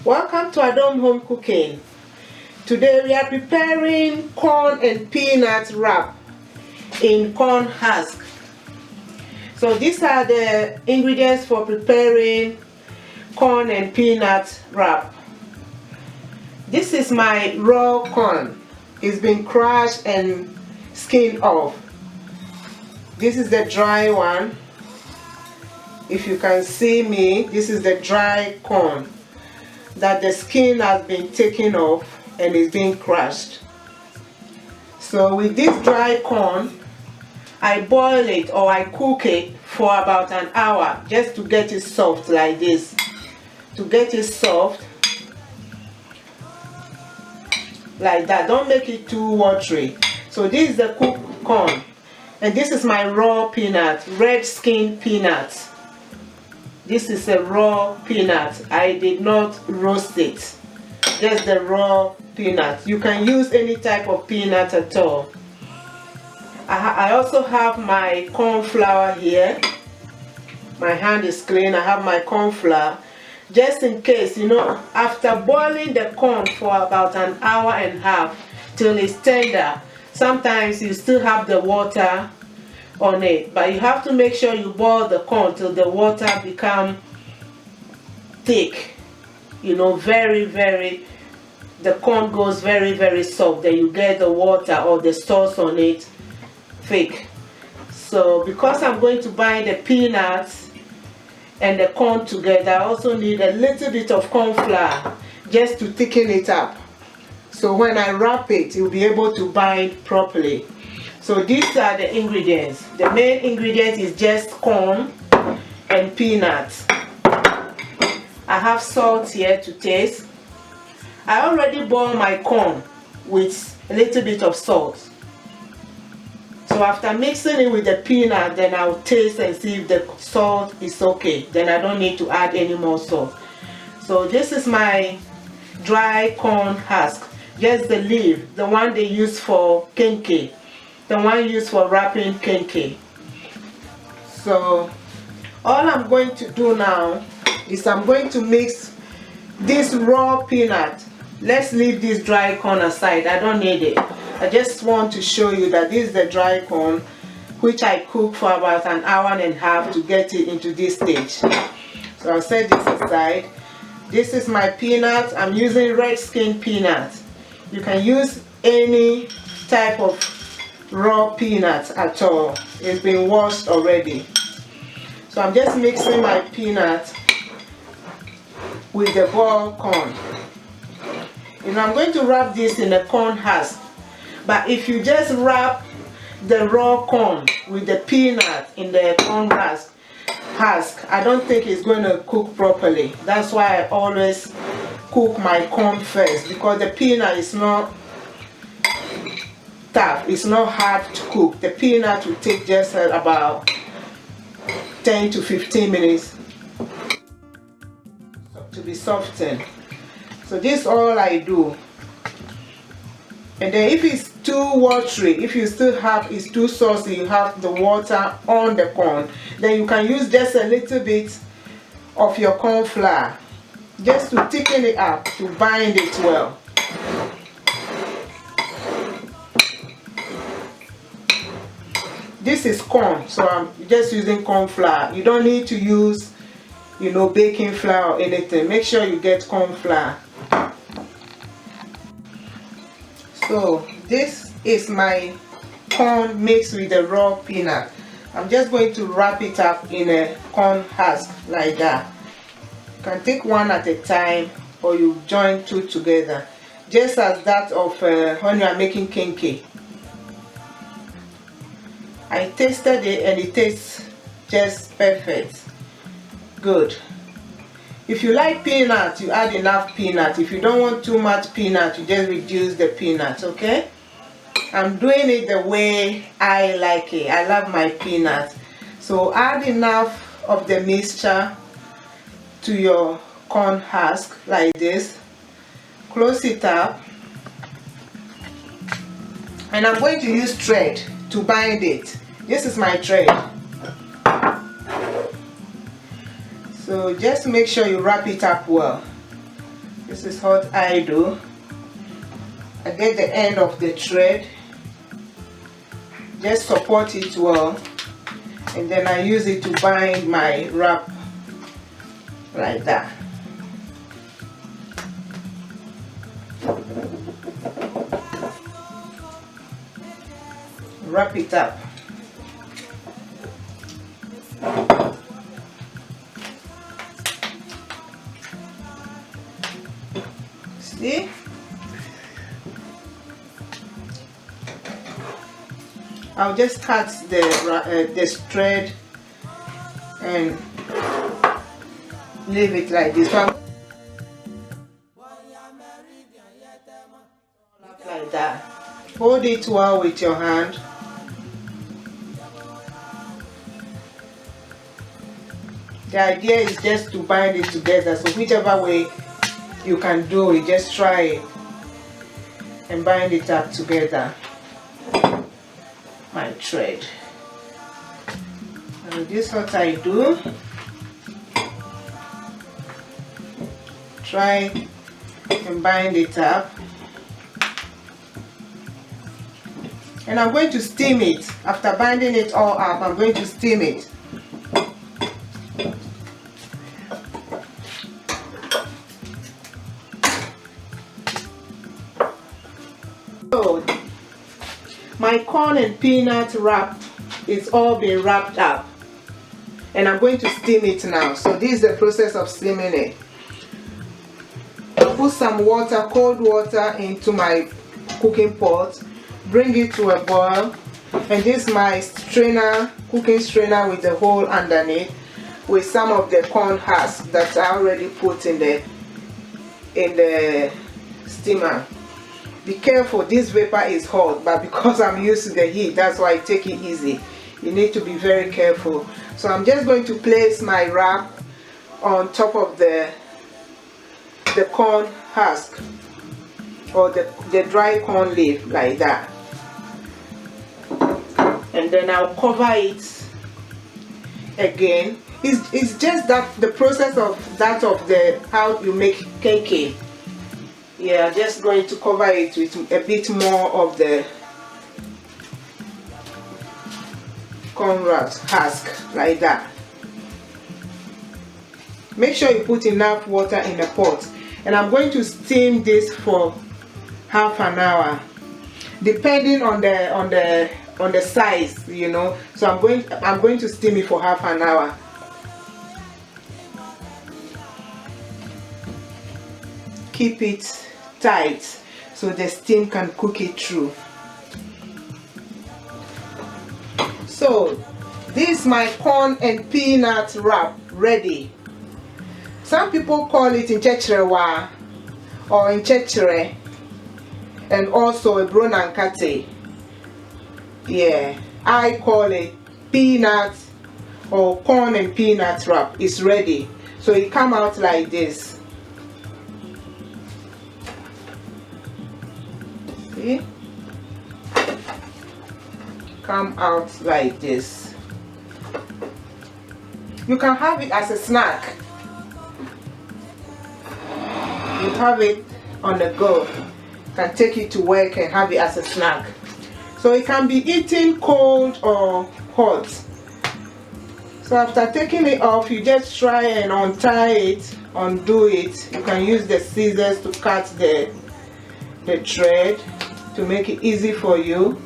Welcome to Adom Home Cooking. Today we are preparing corn and peanut wrap in corn husk. So these are the ingredients for preparing corn and peanut wrap. This is my raw corn. It's been crushed and skinned off. This is the dry one. If you can see me, this is the dry corn that the skin has been taken off and is being crushed. So with this dry corn, I boil it or I cook it for about an hour just to get it soft like this. To get it soft like that. Don't make it too watery. So this is the cooked corn, and this is my raw peanut, red skin peanuts. This is a raw peanut. I did not roast it. Just the raw peanut. You can use any type of peanut at all. I also have my corn flour here. My hand is clean. I have my corn flour. Just in case, after boiling the corn for about an hour and a half till it's tender, sometimes you still have the water on it, but you have to make sure you boil the corn till the water become thick, the corn goes very soft, then you get the water or the sauce on it thick. So because I'm going to bind the peanuts and the corn together, I also need a little bit of corn flour just to thicken it up, so when I wrap it, you'll be able to bind properly. So these are the ingredients. The main ingredient is just corn and peanuts. I have salt here to taste. I already boiled my corn with a little bit of salt. So after mixing it with the peanut, then I'll taste and see if the salt is okay. Then I don't need to add any more salt. So this is my dry corn husk. Just the leaf, the one they use for Nkyẹrkyerẹ. The one used for wrapping Nkyẹrkyerẹ. So all I'm going to do now is I'm going to mix this raw peanut. Let's leave this dry corn aside. I don't need it. I just want to show you that this is the dry corn which I cook for about an hour and a half to get it into this stage. So I'll set this aside. This is my peanut. I'm using red skin peanut. You can use any type of raw peanuts at all. It's been washed already. So I'm just mixing my peanut with the boiled corn. I'm going to wrap this in a corn husk, but if you just wrap the raw corn with the peanut in the corn husk, I don't think it's going to cook properly. That's why I always cook my corn first, because the peanut is not tough, it's not hard to cook. The peanut will take just about 10 to 15 minutes to be softened. So this is all I do. And then if it's too watery, if you still have it's too saucy, you have the water on the corn, then you can use just a little bit of your corn flour just to thicken it up, to bind it well. This is corn, so I'm just using corn flour. You don't need to use, baking flour or anything. Make sure you get corn flour. So this is my corn mixed with the raw peanut. I'm just going to wrap it up in a corn husk like that. You can take one at a time, or you join two together, just as that of when you are making Nkyẹrkyerẹ. I tasted it and it tastes just perfect. Good. If you like peanut, you add enough peanut. If you don't want too much peanut, you just reduce the peanut, okay? I'm doing it the way I like it. I love my peanut. So add enough of the mixture to your corn husk like this. Close it up. And I'm going to use thread to bind it. This is my thread. So just make sure you wrap it up well. This is what I do. I get the end of the thread, just support it well, and then I use it to bind my wrap like that. Wrap it up. See? I'll just cut the thread and leave it like this one. Like that. Hold it well with your hand. The idea is just to bind it together, so whichever way you can do it, just try it and bind it up together. My thread. And this is what I do. Try and bind it up. And I'm going to steam it. After binding it all up, I'm going to steam it. So, my corn and peanut wrap is all been wrapped up, and I'm going to steam it now. So this is the process of steaming it. I'll put some water, cold water, into my cooking pot, bring it to a boil, and this is my strainer, cooking strainer with the hole underneath, with some of the corn husks that I already put in the steamer. Be careful, this vapor is hot, but because I'm used to the heat, that's why I take it easy. You need to be very careful. So I'm just going to place my wrap on top of the corn husk, or the dry corn leaf, like that. And then I'll cover it again. It's just that the process of how you make cake. Yeah, just going to cover it with a bit more of the corn husk, like that. Make sure you put enough water in the pot, and I'm going to steam this for half an hour, depending on the size, you know. So I'm going to steam it for half an hour. Keep it tight so the steam can cook it through. So this is my corn and peanut wrap ready. Some people call it Nkyẹ̀rkyerẹ or Nkyẹ̀rkyerẹ, and also Abro Ne Nkatie. Yeah, I call it peanut or corn and peanut wrap. It's ready. So it come out like this. See? Come out like this. You can have it as a snack. You have it on the go. You can take it to work and have it as a snack. So it can be eaten cold or hot. So after taking it off, you just try and untie it, undo it. You can use the scissors to cut the thread to make it easy for you.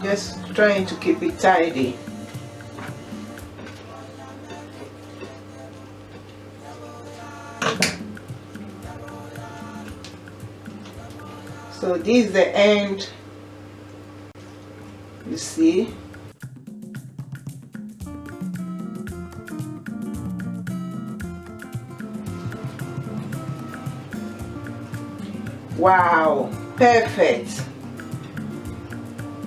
Just trying to keep it tidy. So this is the end, you see. Wow, perfect.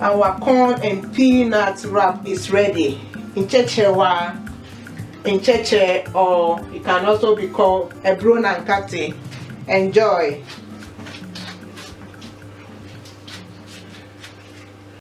Our corn and peanut wrap is ready. Nkyẹ̀rkyerẹ Nkyẹ̀rkyerẹ, or it can also be called Abro Ne Nkatie. Enjoy.